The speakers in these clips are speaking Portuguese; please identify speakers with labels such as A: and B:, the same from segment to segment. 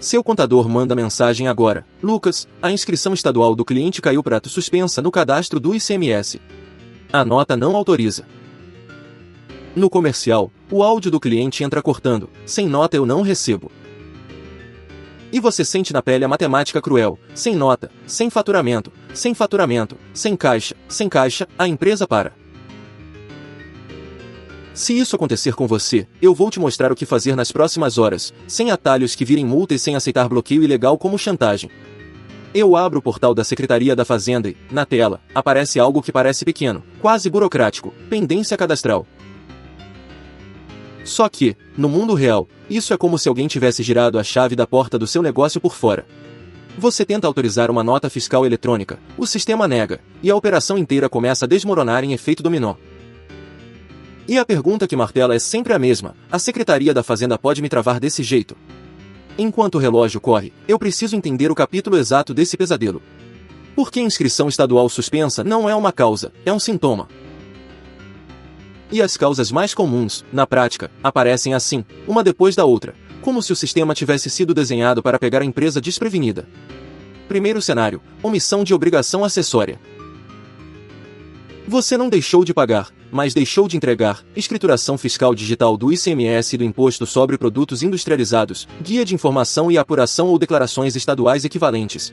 A: Seu contador manda mensagem agora: Lucas, a inscrição estadual do cliente caiu para suspensa no cadastro do ICMS. A nota não autoriza. No comercial, o áudio do cliente entra cortando: sem nota eu não recebo. E você sente na pele a matemática cruel: sem nota, sem faturamento, sem caixa, a empresa para. Se isso acontecer com você, eu vou te mostrar o que fazer nas próximas horas, sem atalhos que virem multa e sem aceitar bloqueio ilegal como chantagem. Eu abro o portal da Secretaria da Fazenda e, na tela, aparece algo que parece pequeno, quase burocrático: pendência cadastral. Só que, no mundo real, isso é como se alguém tivesse girado a chave da porta do seu negócio por fora. Você tenta autorizar uma nota fiscal eletrônica, o sistema nega, e a operação inteira começa a desmoronar em efeito dominó. E a pergunta que martela é sempre a mesma: a Secretaria da Fazenda pode me travar desse jeito? Enquanto o relógio corre, eu preciso entender o capítulo exato desse pesadelo. Porque a inscrição estadual suspensa não é uma causa, é um sintoma. E as causas mais comuns, na prática, aparecem assim, uma depois da outra, como se o sistema tivesse sido desenhado para pegar a empresa desprevenida. Primeiro cenário: omissão de obrigação acessória. Você não deixou de pagar, mas deixou de entregar escrituração fiscal digital do ICMS e do Imposto sobre Produtos Industrializados, guia de informação e apuração ou declarações estaduais equivalentes.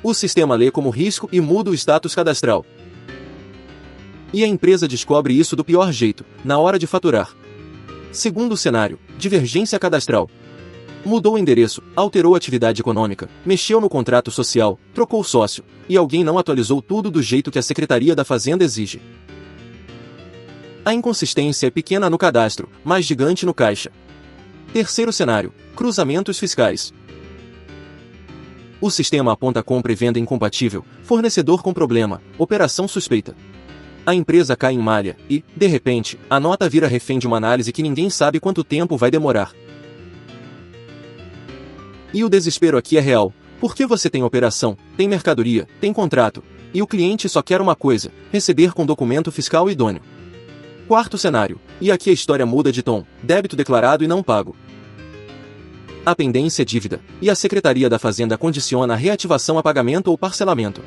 A: O sistema lê como risco e muda o status cadastral. E a empresa descobre isso do pior jeito, na hora de faturar. Segundo cenário: divergência cadastral. Mudou o endereço, alterou a atividade econômica, mexeu no contrato social, trocou sócio, e alguém não atualizou tudo do jeito que a Secretaria da Fazenda exige. A inconsistência é pequena no cadastro, mas gigante no caixa. Terceiro cenário: cruzamentos fiscais. O sistema aponta compra e venda incompatível, fornecedor com problema, operação suspeita. A empresa cai em malha e, de repente, a nota vira refém de uma análise que ninguém sabe quanto tempo vai demorar. E o desespero aqui é real, porque você tem operação, tem mercadoria, tem contrato, e o cliente só quer uma coisa: receber com documento fiscal idôneo. Quarto cenário: e aqui a história muda de tom: débito declarado e não pago. A pendência é dívida, e a Secretaria da Fazenda condiciona a reativação a pagamento ou parcelamento.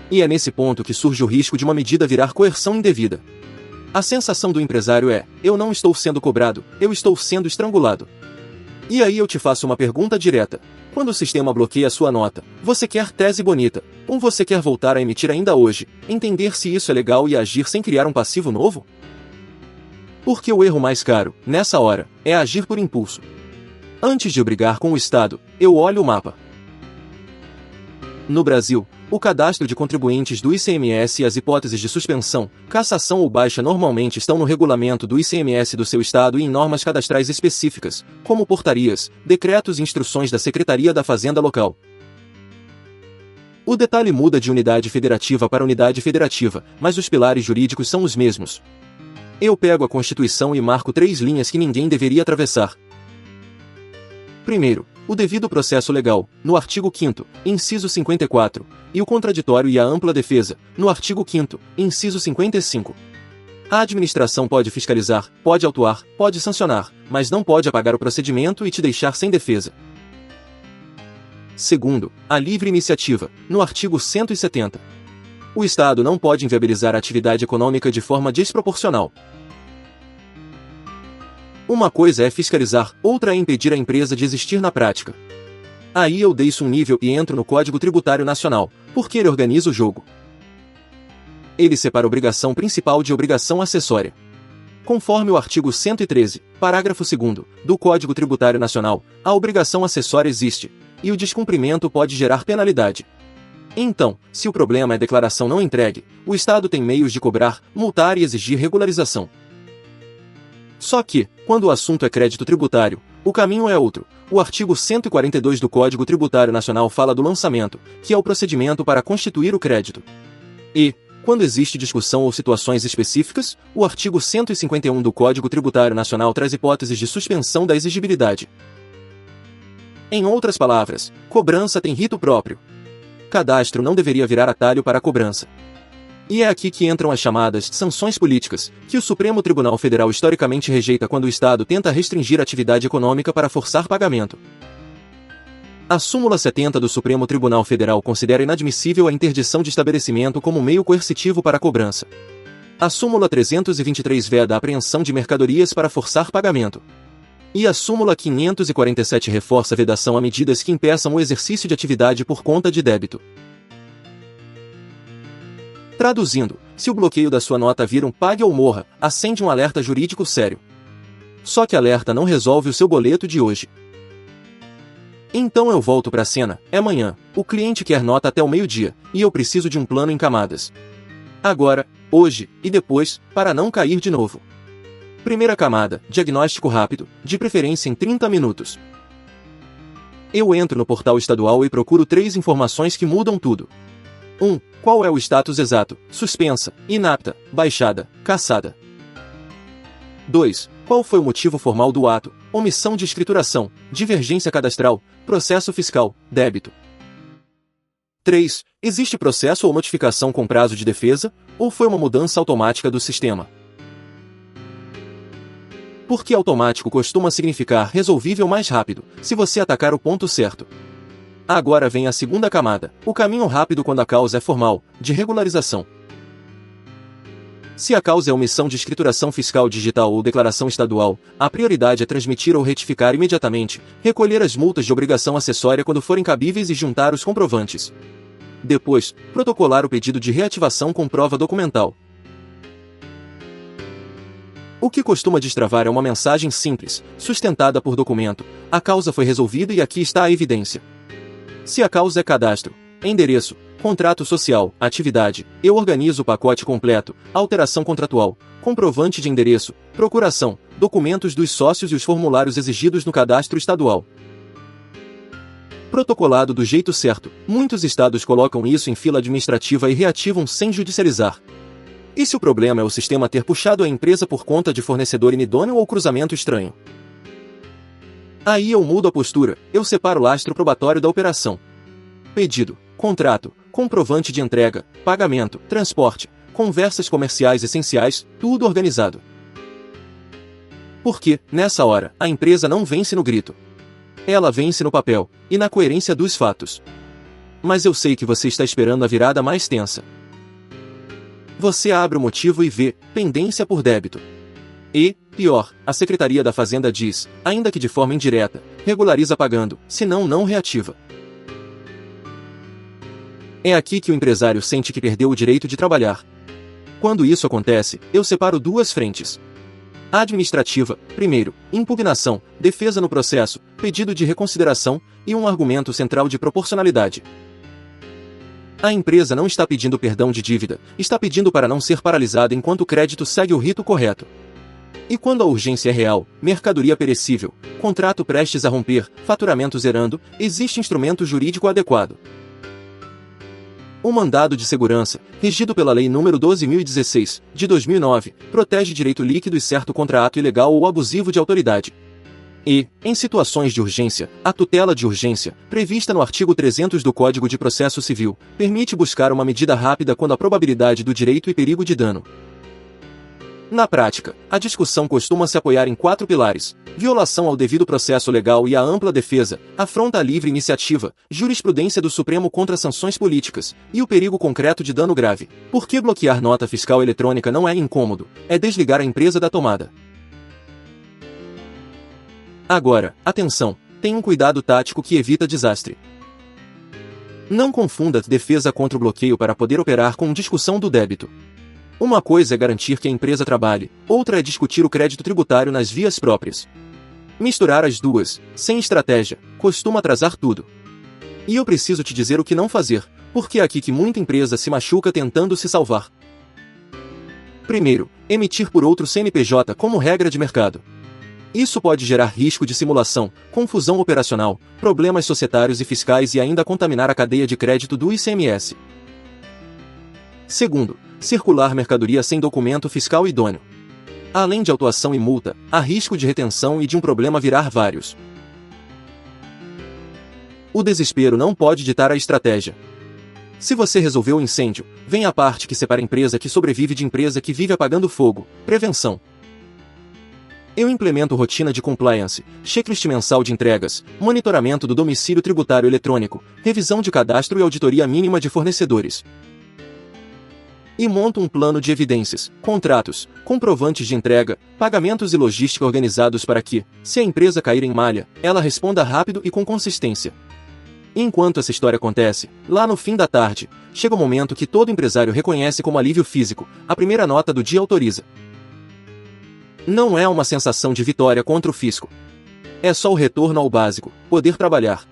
A: E é nesse ponto que surge o risco de uma medida virar coerção indevida. A sensação do empresário é: eu não estou sendo cobrado, eu estou sendo estrangulado. E aí eu te faço uma pergunta direta: quando o sistema bloqueia a sua nota, você quer tese bonita, ou você quer voltar a emitir ainda hoje, entender se isso é legal e agir sem criar um passivo novo? Porque o erro mais caro, nessa hora, é agir por impulso. Antes de brigar com o Estado, eu olho o mapa. No Brasil, o cadastro de contribuintes do ICMS e as hipóteses de suspensão, cassação ou baixa normalmente estão no regulamento do ICMS do seu estado e em normas cadastrais específicas, como portarias, decretos e instruções da Secretaria da Fazenda local. O detalhe muda de unidade federativa para unidade federativa, mas os pilares jurídicos são os mesmos. Eu pego a Constituição e marco 3 linhas que ninguém deveria atravessar. Primeiro, o devido processo legal, no artigo 5º, inciso 54, e o contraditório e a ampla defesa, no artigo 5º, inciso 55. A administração pode fiscalizar, pode autuar, pode sancionar, mas não pode apagar o procedimento e te deixar sem defesa. Segundo, a livre iniciativa, no artigo 170. O Estado não pode inviabilizar a atividade econômica de forma desproporcional. Uma coisa é fiscalizar, outra é impedir a empresa de existir na prática. Aí eu desço um nível e entro no Código Tributário Nacional, porque ele organiza o jogo. Ele separa obrigação principal de obrigação acessória. Conforme o artigo 113, parágrafo 2º, do Código Tributário Nacional, a obrigação acessória existe, e o descumprimento pode gerar penalidade. Então, se o problema é declaração não entregue, o Estado tem meios de cobrar, multar e exigir regularização. Só que, quando o assunto é crédito tributário, o caminho é outro. O artigo 142 do Código Tributário Nacional fala do lançamento, que é o procedimento para constituir o crédito. E, quando existe discussão ou situações específicas, o artigo 151 do Código Tributário Nacional traz hipóteses de suspensão da exigibilidade. Em outras palavras, cobrança tem rito próprio. Cadastro não deveria virar atalho para a cobrança. E é aqui que entram as chamadas sanções políticas, que o Supremo Tribunal Federal historicamente rejeita quando o Estado tenta restringir a atividade econômica para forçar pagamento. A súmula 70 do Supremo Tribunal Federal considera inadmissível a interdição de estabelecimento como meio coercitivo para a cobrança. A súmula 323 veda a apreensão de mercadorias para forçar pagamento. E a súmula 547 reforça a vedação a medidas que impeçam o exercício de atividade por conta de débito. Traduzindo, se o bloqueio da sua nota vir um pague ou morra, acende um alerta jurídico sério. Só que alerta não resolve o seu boleto de hoje. Então eu volto para a cena, é amanhã, o cliente quer nota até o meio-dia, e eu preciso de um plano em camadas. Agora, hoje, e depois, para não cair de novo. Primeira camada, diagnóstico rápido, de preferência em 30 minutos. Eu entro no portal estadual e procuro 3 informações que mudam tudo. 1. Qual é o status exato, suspensa, inapta, baixada, cassada. 2. Qual foi o motivo formal do ato, omissão de escrituração, divergência cadastral, processo fiscal, débito. 3. Existe processo ou notificação com prazo de defesa, ou foi uma mudança automática do sistema? Porque automático costuma significar resolvível mais rápido, se você atacar o ponto certo. Agora vem a segunda camada, o caminho rápido quando a causa é formal, de regularização. Se a causa é omissão de escrituração fiscal digital ou declaração estadual, a prioridade é transmitir ou retificar imediatamente, recolher as multas de obrigação acessória quando forem cabíveis e juntar os comprovantes. Depois, protocolar o pedido de reativação com prova documental. O que costuma destravar é uma mensagem simples, sustentada por documento. A causa foi resolvida e aqui está a evidência. Se a causa é cadastro, endereço, contrato social, atividade, eu organizo o pacote completo, alteração contratual, comprovante de endereço, procuração, documentos dos sócios e os formulários exigidos no cadastro estadual. Protocolado do jeito certo, muitos estados colocam isso em fila administrativa e reativam sem judicializar. E se o problema é o sistema ter puxado a empresa por conta de fornecedor inidôneo ou cruzamento estranho? Aí eu mudo a postura, eu separo o lastro probatório da operação. Pedido, contrato, comprovante de entrega, pagamento, transporte, conversas comerciais essenciais, tudo organizado. Porque, nessa hora, a empresa não vence no grito. Ela vence no papel, e na coerência dos fatos. Mas eu sei que você está esperando a virada mais tensa. Você abre o motivo e vê, pendência por débito. E, pior, a Secretaria da Fazenda diz, ainda que de forma indireta, regulariza pagando, senão não reativa. É aqui que o empresário sente que perdeu o direito de trabalhar. Quando isso acontece, eu separo 2 frentes. A administrativa, primeiro, impugnação, defesa no processo, pedido de reconsideração, e um argumento central de proporcionalidade. A empresa não está pedindo perdão de dívida, está pedindo para não ser paralisada enquanto o crédito segue o rito correto. E quando a urgência é real, mercadoria perecível, contrato prestes a romper, faturamento zerando, existe instrumento jurídico adequado. O mandado de segurança, regido pela Lei nº 12.016, de 2009, protege direito líquido e certo contra ato ilegal ou abusivo de autoridade. E, em situações de urgência, a tutela de urgência, prevista no artigo 300 do Código de Processo Civil, permite buscar uma medida rápida quando a probabilidade do direito e perigo de dano. Na prática, a discussão costuma se apoiar em 4 pilares: violação ao devido processo legal e à ampla defesa, afronta à livre iniciativa, jurisprudência do Supremo contra sanções políticas, e o perigo concreto de dano grave. Por que bloquear nota fiscal eletrônica não é incômodo? É desligar a empresa da tomada. Agora, atenção, tem um cuidado tático que evita desastre. Não confunda defesa contra o bloqueio para poder operar com discussão do débito. Uma coisa é garantir que a empresa trabalhe, outra é discutir o crédito tributário nas vias próprias. Misturar as duas, sem estratégia, costuma atrasar tudo. E eu preciso te dizer o que não fazer, porque é aqui que muita empresa se machuca tentando se salvar. Primeiro, emitir por outro CNPJ como regra de mercado. Isso pode gerar risco de simulação, confusão operacional, problemas societários e fiscais e ainda contaminar a cadeia de crédito do ICMS. Segundo, circular mercadoria sem documento fiscal idôneo. Além de autuação e multa, há risco de retenção e de um problema virar vários. O desespero não pode ditar a estratégia. Se você resolveu o incêndio, vem a parte que separa a empresa que sobrevive de empresa que vive apagando fogo, prevenção. Eu implemento rotina de compliance, checklist mensal de entregas, monitoramento do domicílio tributário eletrônico, revisão de cadastro e auditoria mínima de fornecedores. E monto um plano de evidências, contratos, comprovantes de entrega, pagamentos e logística organizados para que, se a empresa cair em malha, ela responda rápido e com consistência. Enquanto essa história acontece, lá no fim da tarde, chega o momento que todo empresário reconhece como alívio físico, a primeira nota do dia autoriza. Não é uma sensação de vitória contra o fisco. É só o retorno ao básico, poder trabalhar.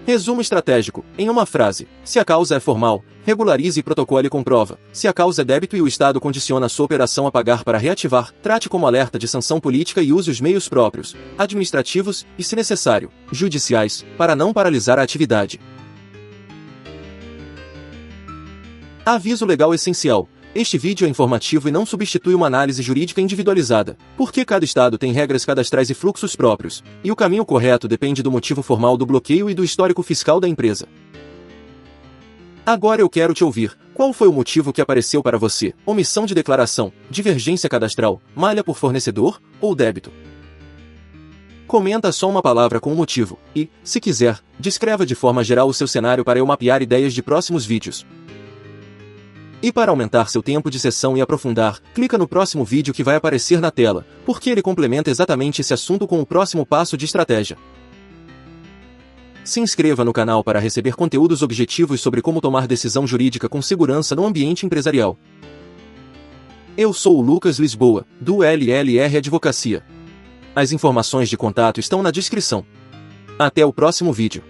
A: Resumo estratégico, em uma frase: se a causa é formal, regularize e protocole com prova. Se a causa é débito e o Estado condiciona sua operação a pagar para reativar, trate como alerta de sanção política e use os meios próprios, administrativos e, se necessário, judiciais, para não paralisar a atividade. Aviso legal essencial. Este vídeo é informativo e não substitui uma análise jurídica individualizada, porque cada estado tem regras cadastrais e fluxos próprios, e o caminho correto depende do motivo formal do bloqueio e do histórico fiscal da empresa. Agora eu quero te ouvir. Qual foi o motivo que apareceu para você? Omissão de declaração, divergência cadastral, malha por fornecedor ou débito? Comenta só uma palavra com o motivo e, se quiser, descreva de forma geral o seu cenário para eu mapear ideias de próximos vídeos. E para aumentar seu tempo de sessão e aprofundar, clica no próximo vídeo que vai aparecer na tela, porque ele complementa exatamente esse assunto com o próximo passo de estratégia. Se inscreva no canal para receber conteúdos objetivos sobre como tomar decisão jurídica com segurança no ambiente empresarial. Eu sou o Lucas Lisboa, do LLR Advocacia. As informações de contato estão na descrição. Até o próximo vídeo.